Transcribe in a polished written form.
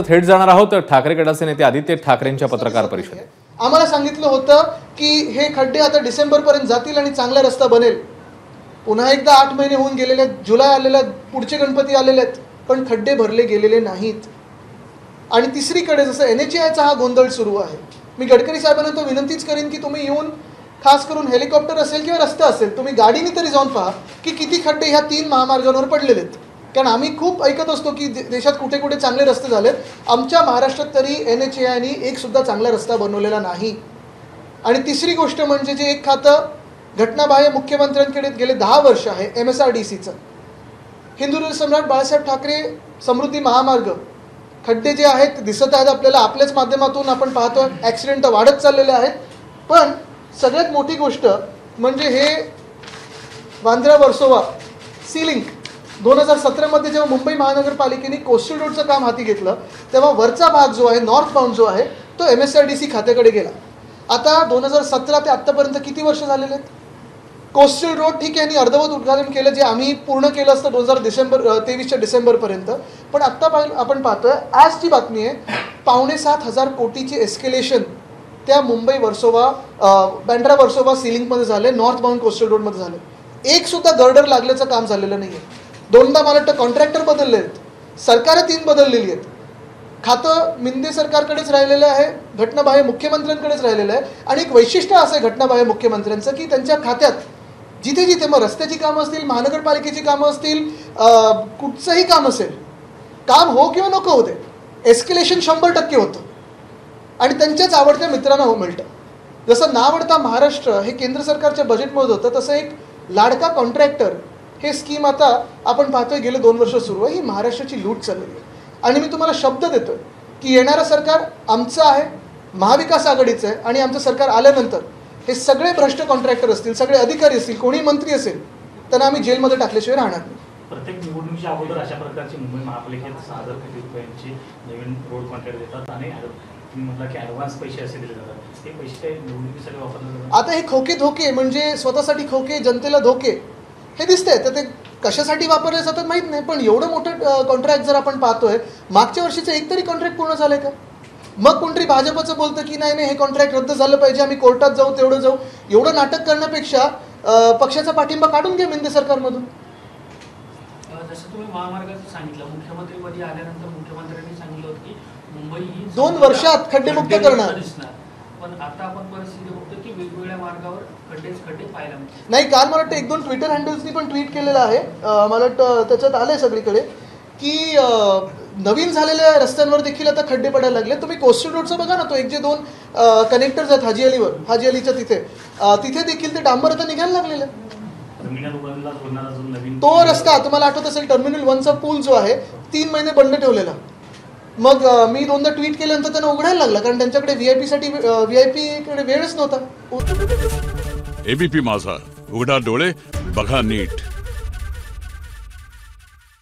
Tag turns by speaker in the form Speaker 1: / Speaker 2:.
Speaker 1: थेट जाणार आहोत ठाकरे गटाचे नेते आदित्य ठाकरेंच्या पत्रकार परिषदेत.
Speaker 2: आम्हाला सांगितलं होतं की हे खड्डे आता डिसेंबर पर्यंत जातील आणि चांगला रस्ता बनेल. पुन्हा एकदा 8 महिने होऊन गेलेले आहेत, जुलै आलेला, पुढचे गणपती आलेले आहेत, पण खड्डे भरले गेलेले नाहीत. आणि तिसरीकडे जसं NHAIचा हा गोंधळ सुरू आहे, मी गडकरी साहेबांना तो विनंतीच करीन की तुम्ही येऊन खास करून हेलिकॉप्टर असेल किंवा रस्ता असेल, तुम्ही गाडीने तरी जाऊन पहा की किती खड्डे ह्या 3 महामार्गांवर पडलेले आहेत. कारण आम्ही खूप ऐकत असतो की देशात कुठे कुठे चांगले रस्ते झालेत, आमच्या महाराष्ट्रात तरी NHAIने एक सुद्धा चांगला रस्ता बनवलेला नाही. आणि तिसरी गोष्ट म्हणजे जे एक खातं घटनाबाह्य मुख्यमंत्र्यांकडे गेले 10 वर्ष आहे, MSRDCचं, हिंदुत्व सम्राट बाळासाहेब ठाकरे समृद्धी महामार्ग, खड्डे जे आहेत दिसत आहेत आपल्याला, आपल्याच माध्यमातून आपण पाहतो ॲक्सिडेंट वाढत चाललेले आहेत. पण सगळ्यात मोठी गोष्ट म्हणजे हे वांद्रा वर्सोवा सी लिंक 2017मध्ये जेव्हा मुंबई महानगरपालिकेने कोस्टल रोडचं काम हाती घेतलं, तेव्हा वरचा भाग जो आहे, नॉर्थ बाउंड जो आहे, तो MSRDC खात्याकडे गेला. आता 2017 ते आत्तापर्यंत किती वर्ष झालेले आहेत? कोस्टल रोड ठीक आहे, यांनी अर्धवट उद्घाटन केलं, जे आम्ही पूर्ण केलं असतं 2023च्या डिसेंबरपर्यंत. पण आत्ता आपण पाहतोय, आजची बातमी आहे, 5,700 कोटीची एस्केलेशन त्या मुंबई वर्सोवा बँड्रा वर्सोवा सीलिंगमध्ये झाले, नॉर्थ बाउंड कोस्टल रोडमध्ये झाले. एक सुद्धा गर्डर लागल्याचं काम झालेलं नाही आहे. 2दा मला वाटतं कॉन्ट्रॅक्टर बदलले आहेत, सरकारं 3 बदललेली आहेत, खातं मिंदे सरकारकडेच राहिलेलं आहे, घटनाबाह्य मुख्यमंत्र्यांकडेच राहिलेलं आहे. आणि एक वैशिष्ट्य असं आहे घटनाबाह्य मुख्यमंत्र्यांचं की त्यांच्या खात्यात जिथे जिथे मग रस्त्याची कामं असतील, महानगरपालिकेची कामं असतील, कुठचंही काम असेल, काम हो किंवा नको होते, एस्केलेशन 100% होतं आणि त्यांच्याच आवडत्या मित्रांना हो मिळतं. जसं नावडता महाराष्ट्र हे केंद्र सरकारच्या बजेटमध्ये होतं, तसं एक लाडका कॉन्ट्रॅक्टर हे स्कीम आता आपण पाहतोय गेले 2 वर्ष सुरू आहे. ही महाराष्ट्राची लूट चाललेली आहे. आणि मी तुम्हाला शब्द देतोय की येणारं सरकार आमचं आहे, महाविकास आघाडीचं आहे, आणि आमचं सरकार आल्यानंतर हे सगळे भ्रष्ट कॉन्ट्रॅक्टर असतील, सगळे अधिकारी असतील, कोणी मंत्री असेल, त्यांना आम्ही जेलमध्ये टाकल्याशिवाय राहणार नाही.
Speaker 3: प्रत्येक निवडणुकीच्या अगोदर अशा प्रकारची मुंबई महापालिकेत 6,000 कोटी रुपयांची नवीन रोड कॉन्ट्रॅक्ट देतात आणि तुम्ही म्हटलं की ॲडव्हान्स पैसे असे दिले जातात. ते पैसे काही निवडणुकीसाठी वापरले जातात.
Speaker 2: आता हे खोके धोके म्हणजे स्वतःसाठी खोके, जनतेला धोके हे दिसतंय. तर ते कशासाठी वापरले जातात माहीत नाही, पण एवढं मोठं कॉन्ट्रॅक्ट जर आपण पाहतोय, मागच्या वर्षीचं एक तरी कॉन्ट्रॅक्ट पूर्ण झालंय का? मग कोणतरी भाजपचं बोलतं की नाही नाही हे कॉन्ट्रॅक्ट रद्द झालं पाहिजे, आम्ही कोर्टात जाऊ, तेवढं जाऊ. एवढं नाटक करण्यापेक्षा पक्षाचा पाठिंबा काढून घ्या मिंदे सरकारमधून.
Speaker 4: जसं तुम्ही महामार्गाचं सांगितलं, मुख्यमंत्रीपदी आल्यानंतर मुख्यमंत्र्यांनी सांगितलं होतं की मुंबई ही
Speaker 2: 2 वर्षात खड्डेमुक्त करणार.
Speaker 4: पण आता आपण परिस्थिती बघतो की वेगवेगळ्या मार्गावर खड्डे पाहायला मिळतात.
Speaker 2: नाही, काल मला वाटतं 1-2 ट्विटर हँडल्सनी पण ट्विट केलेलं आहे, मला वाटतं त्याच्यात आलंय सगळीकडे की नवीन झालेल्या रस्त्यांवर देखील आता खड्डे पडायला लागले. तुम्ही कोस्टल रोडचं बघा ना, तो 1-2 कनेक्टर्स आहेत हाजी अलीवर, हाजी अलीच्या तिथे देखील ते डांबर आता निघायला लागलेलं. तो रस्ता तुम्हाला आठवत असेल, टर्मिनल 1चा पूल जो आहे 3 महिने बंद ठेवलेला. मग मी 2दा ट्विट केल्यानंतर त्यांना उघडायला लागला, कारण त्यांच्याकडे VIP कडे वेळच नव्हता.
Speaker 5: ABP माझा, उघडा डोळे बघा नीट.